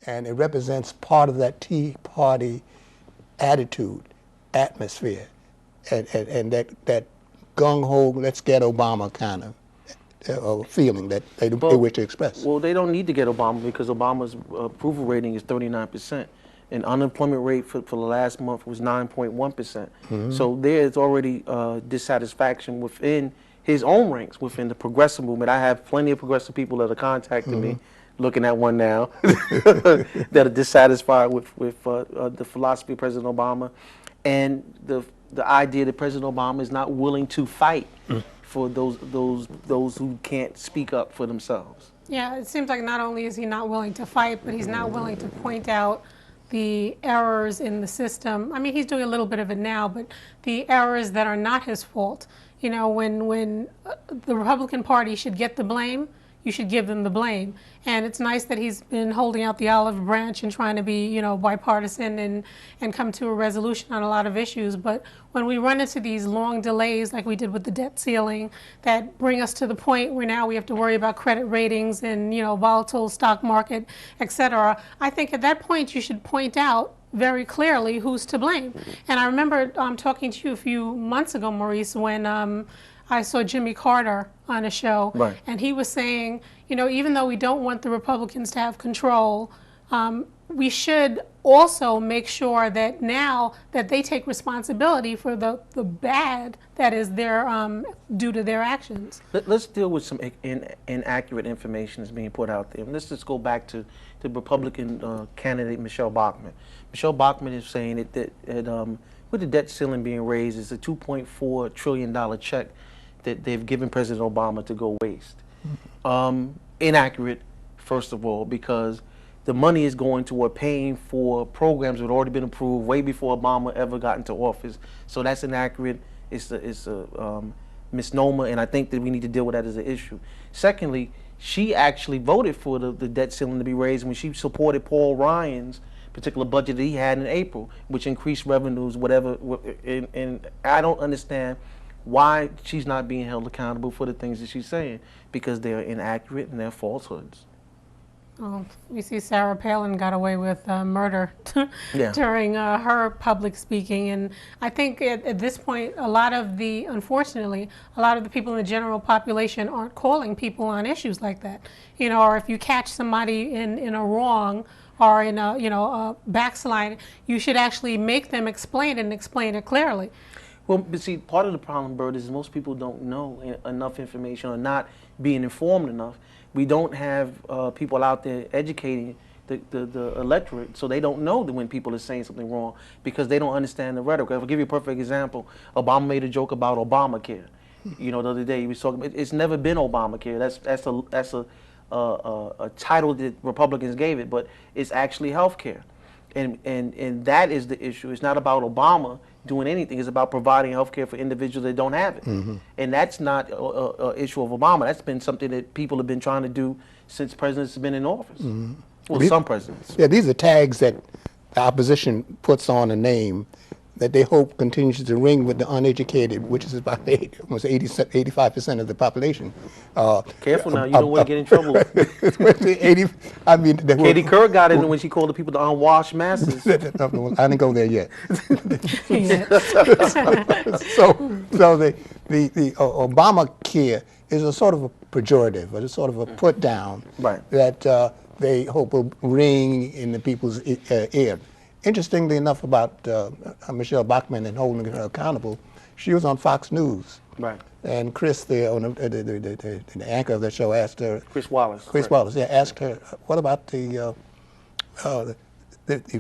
and it represents part of that Tea Party attitude, atmosphere, and that gung-ho, let's get Obama kind of feeling that they wish to express. Well, they don't need to get Obama because Obama's approval rating is 39%. And unemployment rate for the last month was 9.1%. So there is already dissatisfaction within his own ranks, within the progressive movement. I have plenty of progressive people that are contacting me, looking at one now, that are dissatisfied with the philosophy of President Obama and the idea that President Obama is not willing to fight for those who can't speak up for themselves. Yeah, it seems like not only is he not willing to fight, but he's not willing to point out the errors in the system. I mean, he's doing a little bit of it now, but the errors that are not his fault. You know, when the Republican Party should get the blame, you should give them the blame. And it's nice that he's been holding out the olive branch and trying to be, you know, bipartisan and come to a resolution on a lot of issues. But when we run into these long delays like we did with the debt ceiling that bring us to the point where now we have to worry about credit ratings and, you know, volatile stock market, et cetera, I think at that point you should point out very clearly who's to blame. And I remember talking to you a few months ago, Maurice, when I saw Jimmy Carter on a show, right, and he was saying, you know, even though we don't want the Republicans to have control, we should also make sure that now that they take responsibility for the bad that is their due to their actions. Let's deal with some inaccurate information that's being put out there. And let's just go back to the Republican candidate Michele Bachman. Michele Bachman is saying that with the debt ceiling being raised, it's a $2.4 trillion check that they've given President Obama to go waste. Inaccurate, first of all, because the money is going toward paying for programs that had already been approved way before Obama ever got into office. So that's inaccurate. It's a misnomer, and I think that we need to deal with that as an issue. Secondly, she actually voted for the debt ceiling to be raised when she supported Paul Ryan's particular budget that he had in April, which increased revenues, whatever. And I don't understand why she's not being held accountable for the things that she's saying, because they're inaccurate and they're falsehoods. Well, we see Sarah Palin got away with murder during her public speaking, and I think at this point, unfortunately, a lot of the people in the general population aren't calling people on issues like that. You know, or if you catch somebody in a wrong or in a backslide, you should actually make them explain it and explain it clearly. Well, but see, part of the problem, Bert, is most people don't know enough information or not being informed enough. We don't have people out there educating the electorate, so they don't know that when people are saying something wrong because they don't understand the rhetoric. I'll give you a perfect example. Obama made a joke about Obamacare. You know, the other day he was talking. It's never been Obamacare. That's a title that Republicans gave it, but it's actually health care. And that is the issue. It's not about Obama doing anything. It's about providing health care for individuals that don't have it. And that's not an issue of Obama. That's been something that people have been trying to do since presidents have been in office. Well, some presidents. Yeah, these are tags that the opposition puts on a name that they hope continues to ring with the uneducated, which is about almost 85% of the population. Careful now, you don't want to get in trouble. Katie Couric got in when she called the people the unwashed masses. I didn't go there yet. so the Obamacare is a sort of a pejorative, or a sort of a put down that they hope will ring in the people's ear. Interestingly enough about Michele Bachman and holding her accountable, she was on Fox News. Right. And Chris, the anchor of the show, asked her. Chris Wallace. Chris Wallace, yeah, asked her, what about the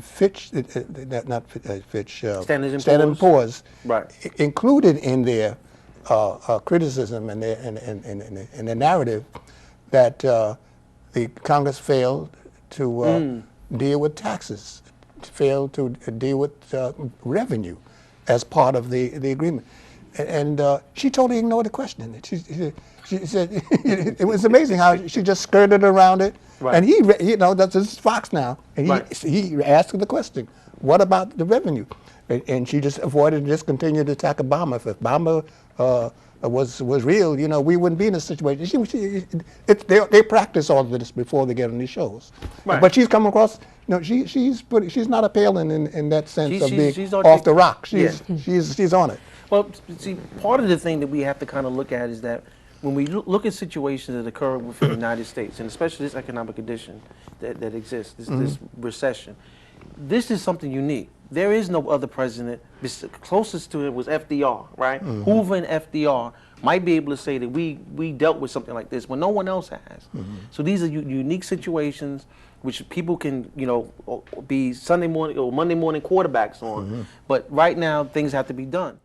Fitch, not Fitch, Standard & Poor's, included in their criticism and their narrative that the Congress failed to deal with taxes, failed to deal with revenue as part of the agreement. And she totally ignored the question. She said, it was amazing how she just skirted around it. Right. And he, this is Fox now, and he asked her the question, what about the revenue? And she just avoided and just continued to attack Obama. If Obama was real, you know, we wouldn't be in this situation. They practice all of this before they get on these shows. Right. But she's come across, you know, she's not a Palin in that sense of being she's off the rock. She's on it. Well, see, part of the thing that we have to kind of look at is that when we look at situations that occur within the United States, and especially this economic condition that exists, this recession, this is something unique. There is no other president. The closest to it was FDR, right? Hoover and FDR might be able to say that we dealt with something like this when no one else has. So these are unique situations which people can, you know, be Sunday morning or Monday morning quarterbacks on. But right now, things have to be done.